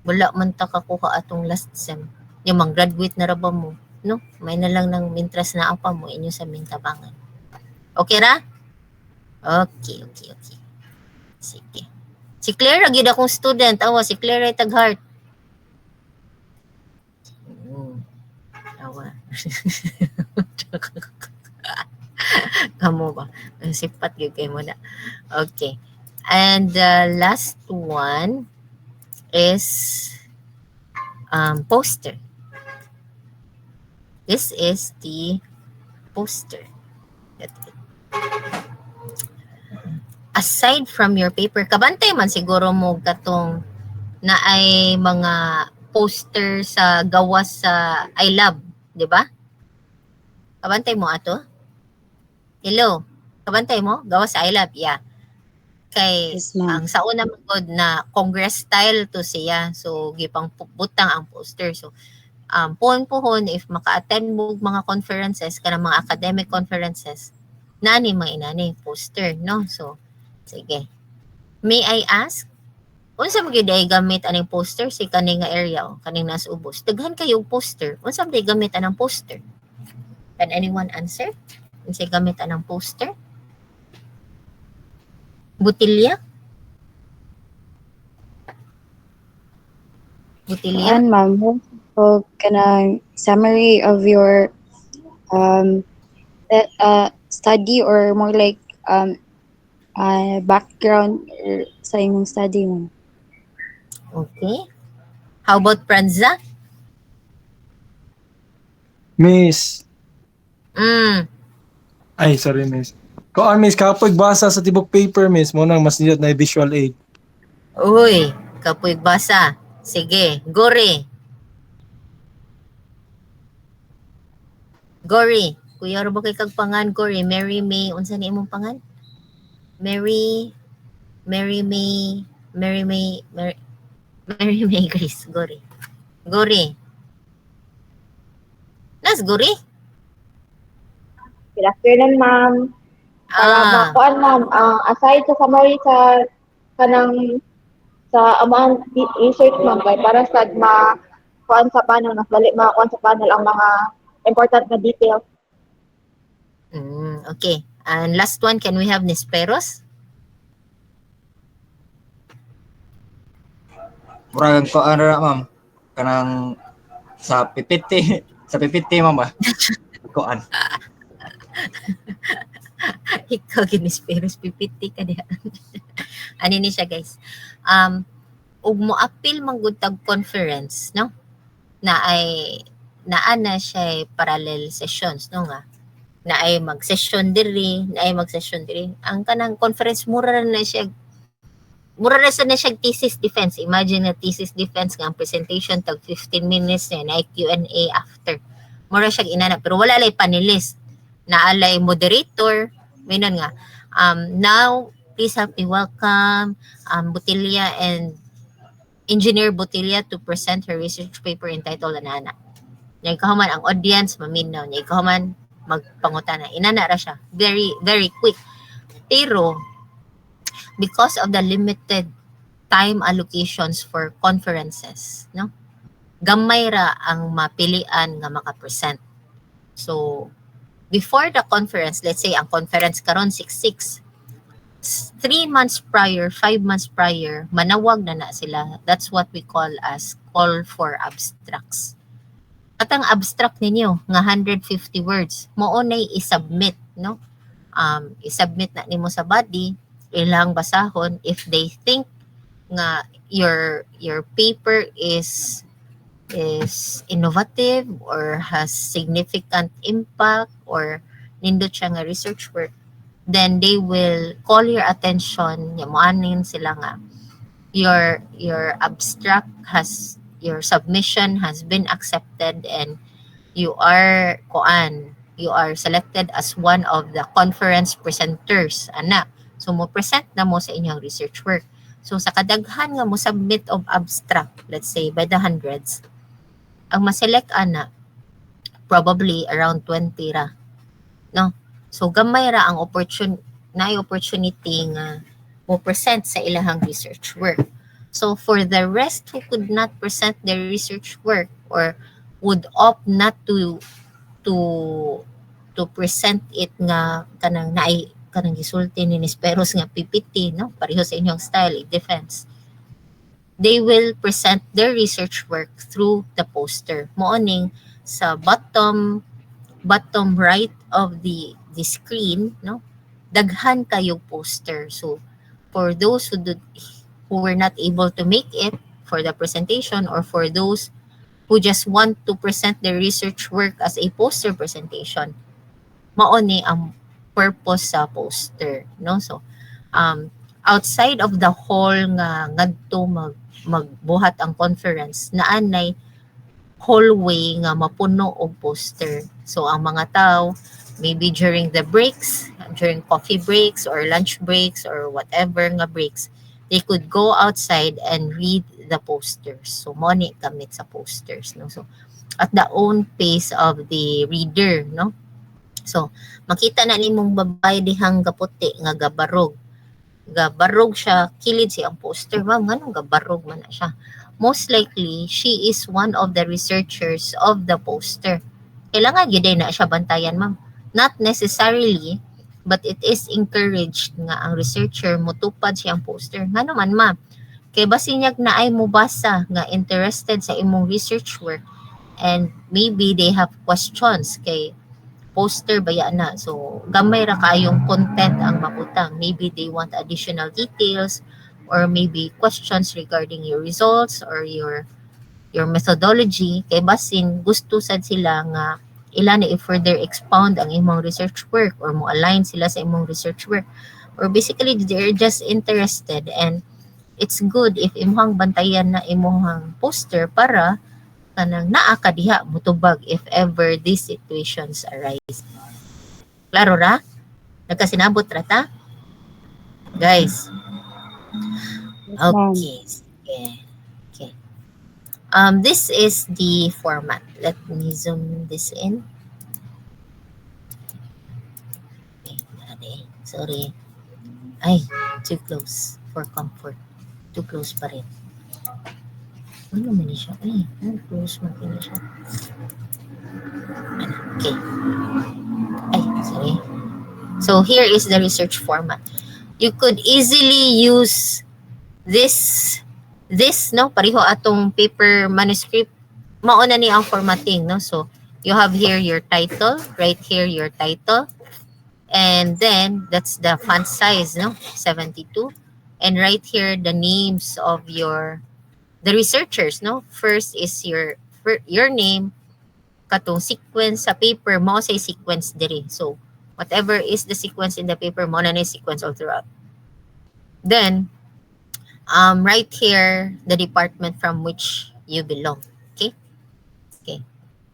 Wala man ta kakuha atong last sem. Yung mag-graduate na ra ba mo, no? May na lang ng interest na apa mo inyo sa mintabangan. Okay ra? Okay. Sige. Si Claire, agad akong student. Awa, si Claire ay tag-heart. Awa. Kamu ba? Sipat yun kayo muna. Okay. And the last one is poster. This is the poster. Aside from your paper, kabantay man siguro mo katong na ay mga poster sa gawas sa iLab, di ba? Kabantay mo ato? Hello, kabantay mo? Gawas sa iLab, yeah. Kay Yes, ma'am. ang sa una magod na Congress style to siya. So gipang butang ang poster. So puhon if maka-attend mo mga conferences kanang mga academic conferences, nani mga inani poster, no? So sige. May I ask, unsa mo gyud ay gamit aning poster si kaning nga area o kaning nas ubos? Daghan kayong poster. Unsa mo gamit anang poster? Can anyone answer? Unsa gamit anang poster? Butilya? Butilya? Yan, ma'am. So, kanang summary of your study or more like background sa imong study mo. Okay. How about Pranza? Miss. Mm. Ay, sorry, miss. Kuan, miss, kapag basa sa tibok paper, miss, mo nang mas niyot na visual aid. Uy, kapoy basa. Sige, Gori. Gori. Kuya ro ba kay kag pangan Gori? Mary May, unsa ni imong pangan? Mary May Grace. Gori. Nas Gori? Good afternoon, ma'am. Para makuan, ma'am, aside sa summary sa kanang sa amount research, ma'am, kay para sa kuan sa panel, mas dali makakuan sa panel ang mga important na details. Okay. And last one, can we have Nisperos? Murag ko ano na, ma'am. Kanang sa PPT, sa PPT, ma'am ba? Kuan. Ikaw, Nisperos, pipiti ka diha. Ano ni siya, guys? Ug mo appeal man gud tag conference, no? Na na siya parallel sessions, no nga? Na ay mag-session diri. Ang kanang conference mura na siya thesis defense. Imagine na thesis defense nga ang presentation tag 15 minutes na Q&A after. Mura siya inana pero wala lay panelist. Naalay moderator, minon nga. Now please help me welcome Botilla and Engineer Botilla to present her research paper entitled Anana. Nya ikahuman ang audience maminaw, nya ikahuman magpangutana. Inana ra siya. Very very quick. Pero because of the limited time allocations for conferences, no? Gamay ra ang mapilian nga maka-present. So, before the conference, let's say ang conference karon 6-6, 3 months prior, 5 months prior, manawag na sila. That's what we call as call for abstracts. At ang abstract ninyo nga 150 words, mo nay i-submit, no? I-submit na nimo sa body, ilang basahon if they think nga your paper is innovative or has significant impact or nindot siya nga research work, then they will call your attention, yamuanin sila nga your abstract your submission has been accepted and you are selected as one of the conference presenters, ana. So mo present na mo sa inyong research work. So sa kadaghan nga mo submit of abstract, let's say by the hundreds, ang ma-select ana probably around 20 ra, no? So gamay ra ang opportunity nga mo present sa ilahang research work. So for the rest who could not present their research work or would opt not to present it nga kanang gisulti ni Nisperos nga PPT, no? Pareho sa inyong style, defense. They will present their research work through the poster. Mooning sa bottom right of the screen, no? Daghan kayo poster. So for those who were not able to make it for the presentation or for those who just want to present their research work as a poster presentation, maoni ang purpose sa poster, no? So outside of the hall nga ngadto magbuhat ang conference, naanay hallway nga mapuno og poster. So ang mga tao maybe during the breaks, during coffee breaks or lunch breaks or whatever nga breaks, they could go outside and read the posters. So money gamit sa posters, no? So at the own pace of the reader, no? So, makita na nimong babae dihang gaputi nga gabarog. Gabarog siya, kilid siyang poster. Ma'am, nganong gabarog man na siya? Most likely, she is one of the researchers of the poster. Kailangan yun na siya bantayan, ma'am. Not necessarily, but it is encouraged nga ang researcher motupad siyang poster. Nga naman, ma'am, kay basinyag na ay mubasa nga interested sa imong research work and maybe they have questions kay poster baya na. So, gamay ra kayong content ang mabutang. Maybe they want additional details or maybe questions regarding your results or your methodology. Kay basin, gusto sad sila nga ilan na i-further expound ang imong research work or mo align sila sa imong research work. Or basically, they're just interested and it's good if imong bantayan na imong poster para kanang naa ka diha mutubag if ever these situations arise. Klaro ra? Nagkasinabot ra ta? Guys. Okay. Okay. This is the format. Let me zoom this in. sorry. Ay, too close for comfort. Too close pa rin. Ano man siya? Ay, close mo pa siya. Okay. Ay, sorry. So here is the research format. You could easily use this, no? Pareho atong paper manuscript. Mauna ni ang formatting, no? So you have here your title, right here your title. And then that's the font size, no? 72. And right here the names of the researchers, no? First is your name, katong sequence sa paper mo say sequence diri. So whatever is the sequence in the paper mo na sequence all throughout. Then right here the department from which you belong. Okay.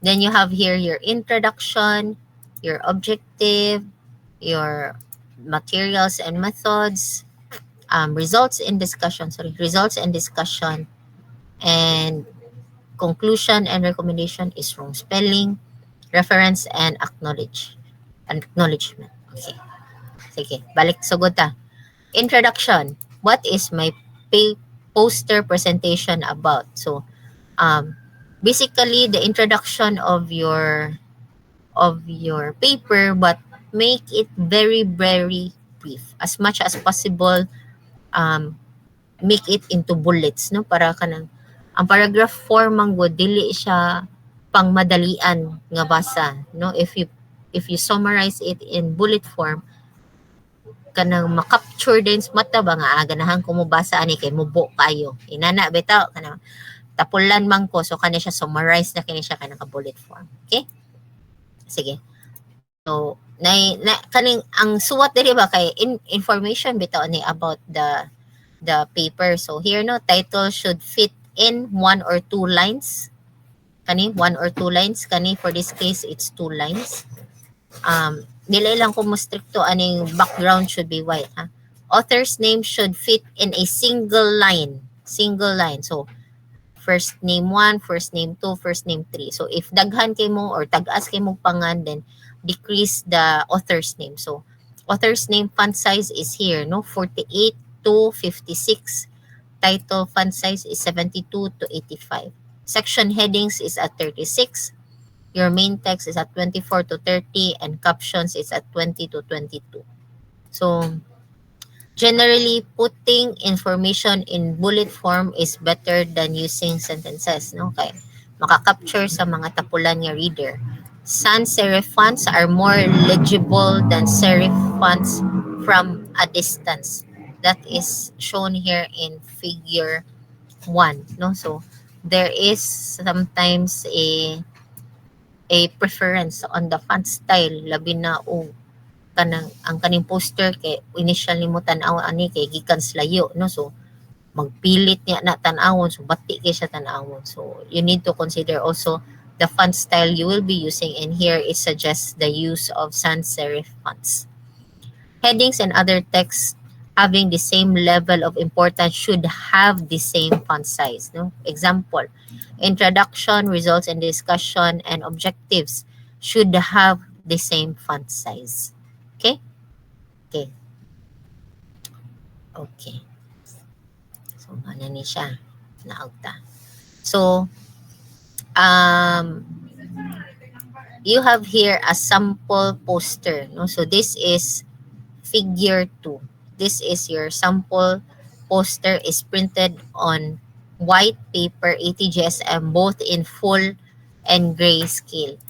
Then you have here your introduction, your objective, your materials and methods, results and discussion, and conclusion and recommendation is wrong spelling, reference and acknowledgement. Okay. Sige, balik sugod ta. Introduction. What is my poster presentation about? So, basically the introduction of your paper, but make it very very brief as much as possible. Make it into bullets, no, para kanang ang paragraph form man go dili siya pang madalian nga basa, no. If you summarize it in bullet form, kanang makapture din sa mata ba nga ganahan ko mo basa ani kay mubo kayo inana bitaw kanang tapulan man ko, so kani siya summarize na kini siya kanang bullet form. Okay, sige. So kaning ang suwat diri ba kay information bitaw ni about the paper. So here, no, title should fit in 1 or 2 lines. Kani 1 or 2 lines, kani for this case it's 2 lines. Dili lang ko mo stricto aning background should be white, ha. Author's name should fit in a single line. So first name 1, first name 2, first name 3. So if daghan kay mo or tag-as kay mo pangan, then decrease the author's name. So author's name font size is here, no, 48 to 56. Title font size is 72 to 85. Section headings is at 36. Your main text is at 24 to 30 and captions is at 20 to 22. So generally putting information in bullet form is better than using sentences, no? Okay. Makakapture sa mga tapulan nga reader. Sans serif fonts are more legible than serif fonts from a distance. That is shown here in figure 1, no? So there is sometimes a preference on the font style, labi na ang kaning poster kay initial nimo tan-aw ani kay gikan sa layo, no? So magpilit niya na tan-awon, so bati kay siya tan-awon. So you need to consider also the font style you will be using, and here it suggests the use of sans serif fonts. Headings and other text having the same level of importance should have the same font size, no? Example, introduction, results and discussion, and objectives should have the same font size. Okay. So ano ni siya naagta. So you have here a sample poster, no? So this is figure 2. This is your sample poster, is printed on white paper ATGSM, both in full and grayscale.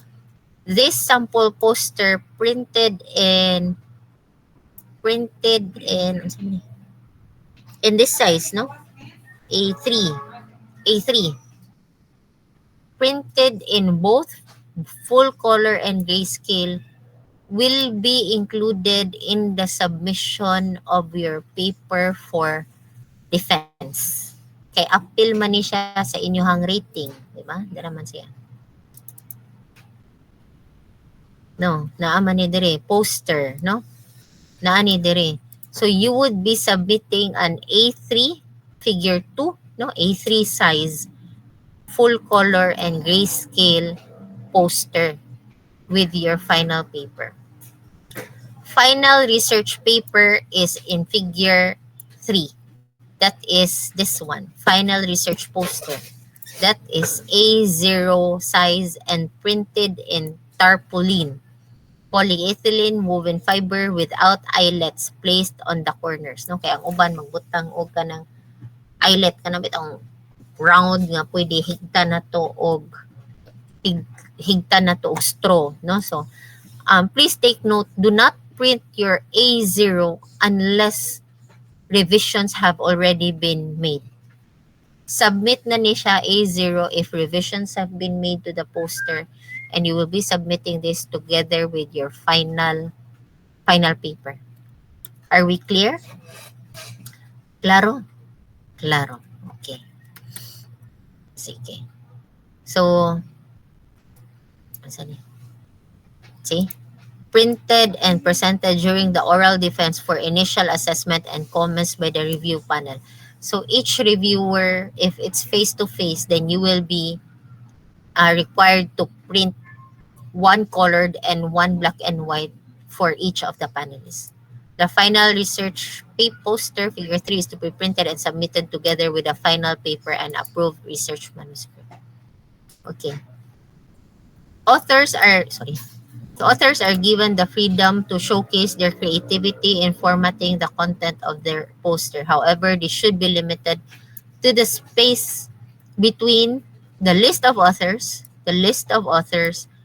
This sample poster printed in this size, no? A3, printed in both full color and grayscale, will be included in the submission of your paper for defense. Kay appeal man ni siya sa inyong rating, di ba? Dara man siya. No, naaman ni dire poster, no? Naani dire. So you would be submitting an A3 figure 2, no? A3 size full color and grayscale poster with your final paper. final research paper is in figure 3. That is this one, final research poster. That is A0 size and printed in tarpaulin, polyethylene woven fiber without eyelets placed on the corners. No? Kaya ang uban, magbutang o ka ng eyelet ka na bitang round nga pwede higta na to og higta na to og straw. No? So, please take note, do not print your A0 unless revisions have already been made. Submit na ni siya A0 if revisions have been made to the poster, and you will be submitting this together with your final paper. Are we clear? Claro? Claro. Okay. Sige. So, see? Printed and presented during the oral defense for initial assessment and comments by the review panel. So each reviewer, if it's face-to-face, then you will be required to print one colored and one black and white for each of the panelists. The final research poster, figure 3, is to be printed and submitted together with a final paper and approved research manuscript. Okay. The authors are given the freedom to showcase their creativity in formatting the content of their poster. However, this should be limited to the space between the list of authors,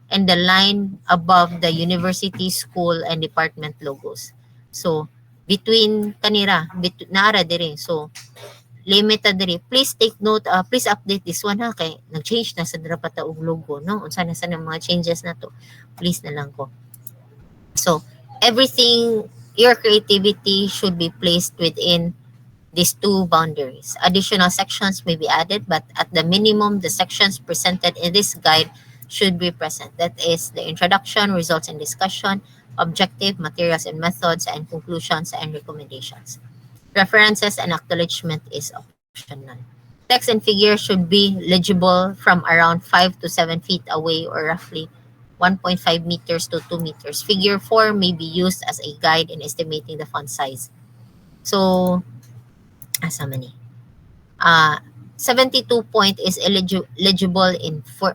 and the line above the university, school, and department logos. So, between kanira, naara dire. So, limited diri. Please take note, please update this one ha, kay nag-change na sa dapat og logo, no? Unsa na sa mga changes na to. Please na lang ko. So, everything, your creativity should be placed within these two boundaries. Additional sections may be added, but at the minimum, the sections presented in this guide should be present. That is the introduction, results and discussion, objective, materials and methods, and conclusions and recommendations. References and acknowledgement is optional. Text and figure should be legible from around 5 to 7 feet away, or roughly 1.5 meters to 2 meters. Figure 4 may be used as a guide in estimating the font size. So, asa man ni? 72 point is legible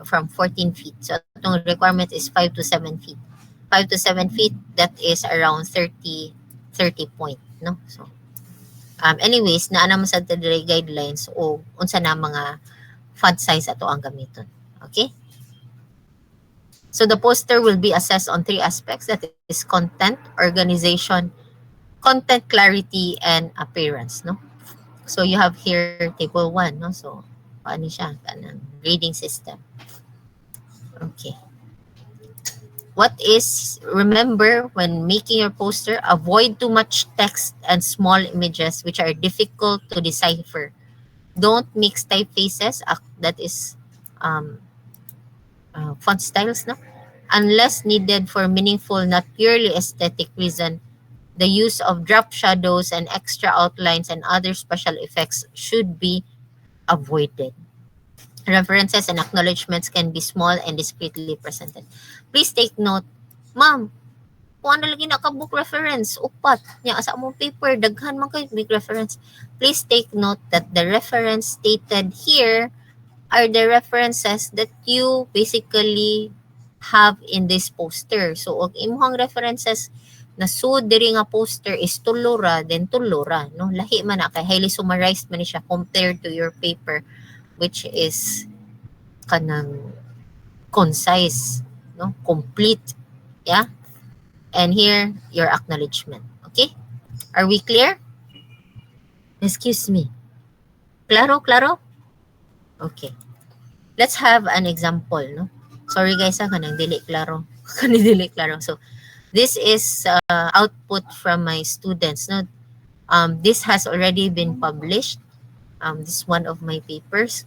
from 14 feet. So, itong requirement is 5 to 7 feet. 5 to 7 feet, that is around 30 point, no? So, anyways, naana mo sa dire guidelines o unsa na mga font size ato ang gamiton. Okay? So the poster will be assessed on 3 aspects, that is content, organization, content clarity, and appearance, no? So you have here table 1, no? So paano siya? Kanang grading system. Okay. Remember, when making your poster, avoid too much text and small images which are difficult to decipher. Don't mix typefaces, that is font styles, no? Unless needed for meaningful, not purely aesthetic reason. The use of drop shadows and extra outlines and other special effects should be avoided. References and acknowledgements can be small and discreetly presented. Please take note, ma'am, kung ano lagi naka-book reference, upat, niya asa mong paper, daghan man kayo big reference. Please take note that the reference stated here are the references that you basically have in this poster. So, og imuhang references na sud diri nga poster is tulura, then tulura, no? Lahi man na, kay highly summarized man ni siya compared to your paper, which is kanang concise, no? Complete. Yeah? And here, your acknowledgement. Okay? Are we clear? Excuse me. Claro? Okay. Let's have an example, no? Sorry guys, kanang dili klaro. Kanang dili klaro. So, this is output from my students, no? This has already been published. This is one of my papers.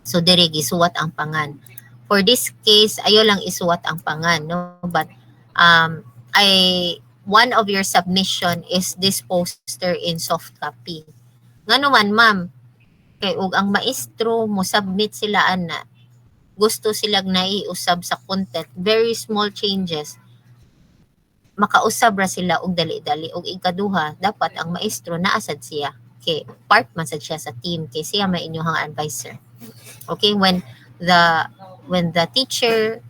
So, diri gisuwat ang pangan. For this case, ayo lang isuwat ang pangan, no? But, one of your submission is this poster in soft copy. Nga naman, ma'am, kay ug ang maestro mo submit sila ana, gusto silang naiusab sa content, very small changes, makausab ra sila og dali-dali og ikaduha dapat ang maestro naasad siya kay part man sad siya sa team kay siya may inyong advisor. Okay, when the teacher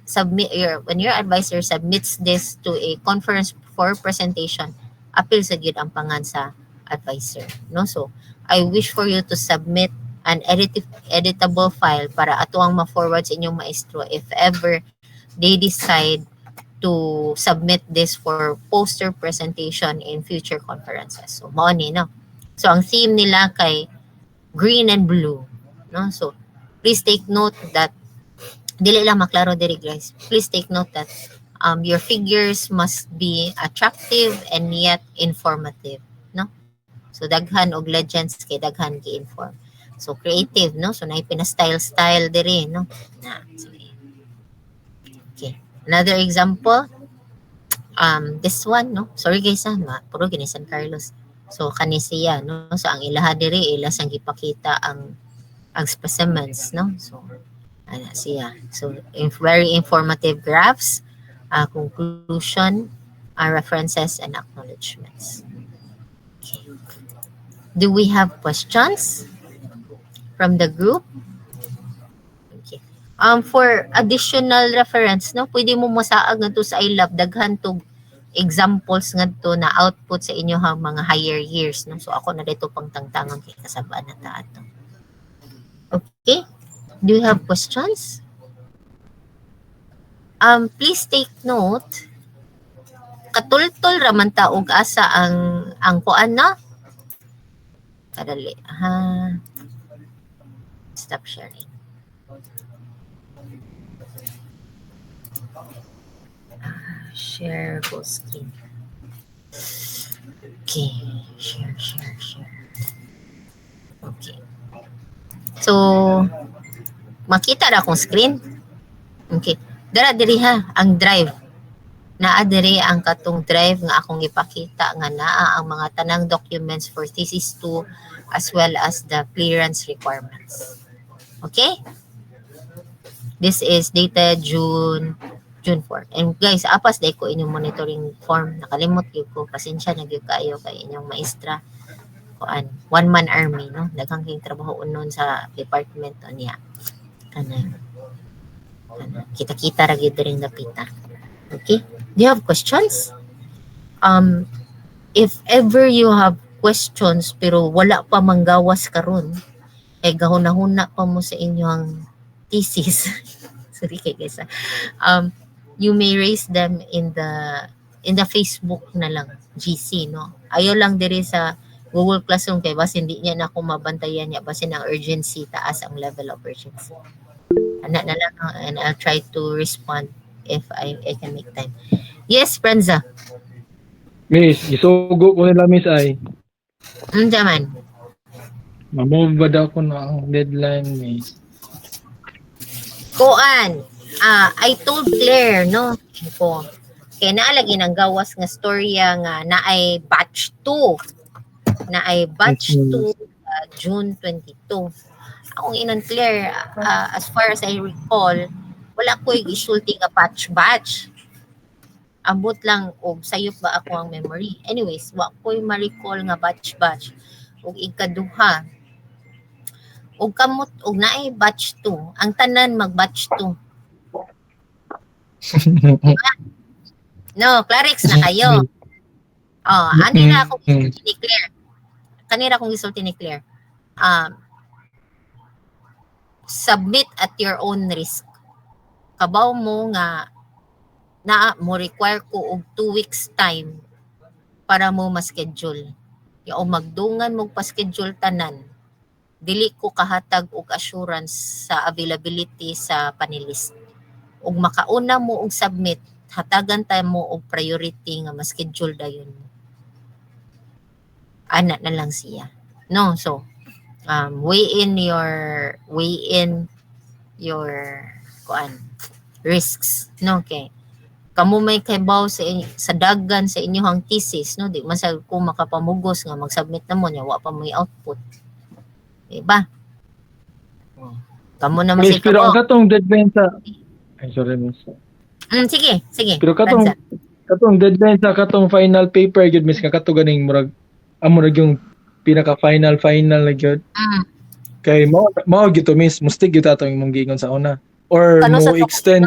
when your advisor submits this to a conference for presentation, appeal sa gyud ang pangan sa advisor, no? So I wish for you to submit an editable file para ato ang ma-forward sa inyong maestro if ever they decide to submit this for poster presentation in future conferences. So mao ni, no? So ang theme nila kay green and blue, no? So please take note that dili lang maklaro diri guys. Please take note that your figures must be attractive and yet informative, no? So daghan og legends kay daghan gi-inform. So creative, no? So nay pina-style diri, no? Na, sige. Okay. Another example, this one, no? Sorry guys, puro gini San Carlos. So kani siya, no? So ang ilaha diri ila sang gipakita ang specimens, no? So ana siya. So very informative graphs, conclusion, references and acknowledgements. Okay. Do we have questions from the group? Okay. For additional reference, no, pwede mo masaag ngadto sa iLab daghan tog examples ngadto na output sa inyong mga higher years, no. So ako na dito pang tangtangan kay kasabaan na ta ato. Okay. Do you have questions? Please take note. Katultol raman ta og asa ang kuan na. Kadali. Stop sharing. Share full screen. Okay. Share. Okay. So, makita ra akong screen. Okay. Dara diri ang drive. Naa diri ang katong drive nga akong ipakita nga naa ang mga tanang documents for thesis 2 as well as the clearance requirements. Okay? This is dated June 4. And guys, apas day ko inyong monitoring form. Nakalimot gyud ko. Pasensya na gyud kayo kay inyong maestra. One-man army, no? Daghang kayong trabaho unon sa department niya. Kita-kita ra gyud ring napita. Okay? Do you have questions? If ever you have questions pero wala pa manggawas karon, gahuna-huna pa mo sa inyong thesis. Sorry kay guys. You may raise them in the Facebook na lang, GC, no? Ayo lang diri sa Google Classroom kay bas hindi niya na ako mabantayan niya basin ang urgency, taas ang level of urgency. Ana na lang and I'll try to respond if I can make time. Yes, Prenza. Miss, isugo ko nila miss ay. Jaman. Mamove ba daw ko na ang deadline miss? Kuan. I told Claire, no? Ko. Kaya naalagi ng gawas nga storya nga na ay batch 2. Na ay batch 2 June 22. Akong inon Claire, as far as I recall, wala ko isulti nga batch. Ambot lang og sayop ba ako ang memory. Anyways, wa ko ma-recall nga batch. Og ikaduha. Og kamot og naay batch 2. Ang tanan mag-batch 2. No, Clarix na kayo. Anira akong isulti ni Claire. Kanira akong isulti ni Claire. Submit at your own risk. Kabaw mo nga na mo require ko og 2 weeks time para mo ma-schedule. O magdungan mo pa-schedule tanan. Dili ko kahatag og assurance sa availability sa panelist. Og makauna mo og submit, hatagan ta mo og priority nga ma-schedule dayon mo. Ana na lang siya. No, so weigh in your risks, no? Okay. Kamo may kaybaw sa dagan sa inyong thesis, no? Di man sa kung makapamugos nga mag-submit na mo niya, wa pa may output. Diba? Kamo na Miss, pero ang katong deadline sa... Ay, sorry, miss. Sige. Pero katong deadline sa katong final paper gyud miss nga kato ganing murag murag yung pinaka final na gyud. Mm. Kay mao gyud to miss, mustig gyud atong imong giingon sa una. Or Kano sa mo extend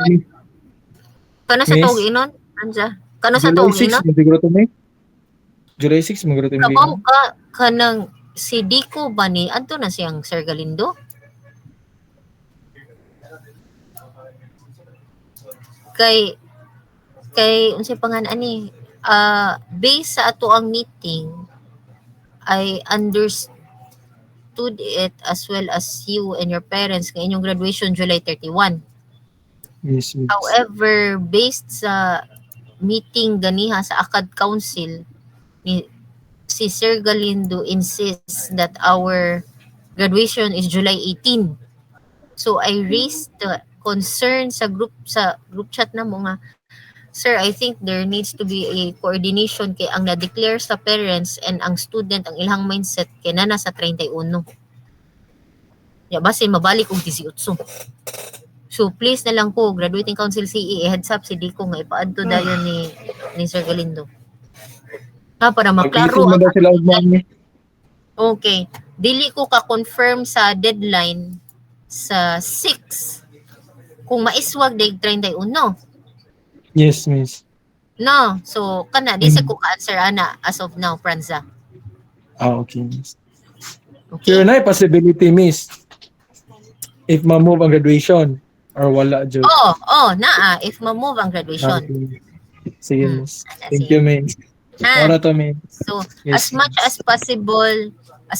Kano sa Miss? tuog inon? Anja. Kano sa July tuog 6 inon? mo siguro to may. July 6 mo siguro to Kabaw may. ka kanang si Dico ba ni adto na siyang Sir Galindo? Kay unsay pangan ani based sa ato ang meeting I understood it as well as you and your parents nga inyong graduation July 31. Yes, miss. However, based sa meeting ganiha sa ACAD Council, si Sir Galindo insists that our graduation is July 18. So I raised the concern sa group chat na mo nga, Sir, I think there needs to be a coordination kay ang na-declare sa parents and ang student ang ilang mindset kay nana sa 31. Ya basin mabalik og 18. So please na lang ko, graduating council CE, heads up si Dico nga ipaadto dayon ni Sir Galindo. Para maklaro Mag-isip mo daw sila og mami. Okay. Dili ko ka-confirm sa deadline sa 6. Kung maiswag day 31. Yes, miss. No. So, kana, di sa ko ka-answer ana as of now, Franza. Okay, miss. Okay? Pero na possibility, miss. If ma-move ang graduation or wala jud. Naa. If ma-move ang graduation. Okay. Sige, Hmm. miss. Thank you, miss. Ha? Ora to, miss. So, Yes, as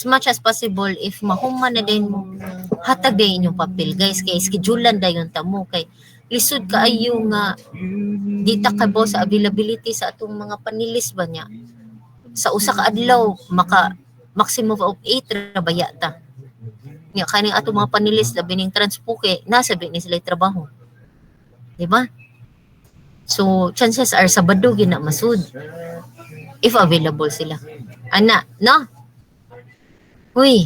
much as possible, if mahuman na din mo, hatag din inyong papel, guys, kay schedulean dayon tamo kay lisod kaayo nga dita kabo sa availability sa atong mga panilis ba niya. Sa usa ka adlaw maka maximum of 8 ra baya ta. Nya kaning atong mga panilis labi ning transpuke nasa ni sila trabaho. Di ba? So chances are Sabado gina masud if available sila. Ana, no? Uy,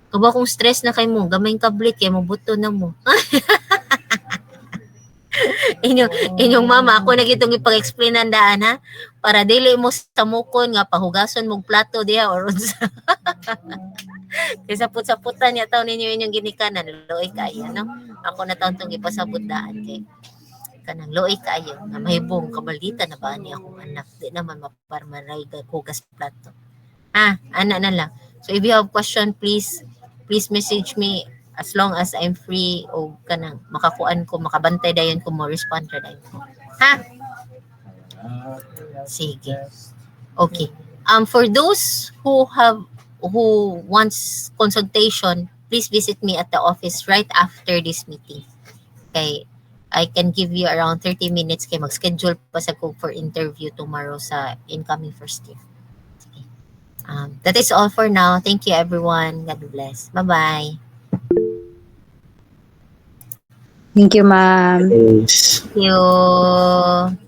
kaba kung stress na kay mo, gamay kablit kay mo buto na mo. inyong mama ako na gitong ipag-explain ang daan ha para dili mo sa mukon nga pahugason mong plato diha or unsa. Kaysa put-saputan niya taon ninyo inyong ginikanan loy kayo no. Ako na taon tong ipasabot daan kay kanang loy kayo nga mahibong kabaldita na ba ni akong anak di naman maparmaray hugas plato. Ana na lang. So if you have question please message me as long as I'm free o kanang makakuan ko makabantay dayon ko mo respond ra dayon ko. Ha? Sige. Okay. For those who wants consultation, please visit me at the office right after this meeting. Okay. I can give you around 30 minutes kay mag-schedule pa sa ko for interview tomorrow sa incoming first year. Okay. That is all for now. Thank you everyone. God bless. Bye-bye. Thank you, ma'am. Yes. Thank you.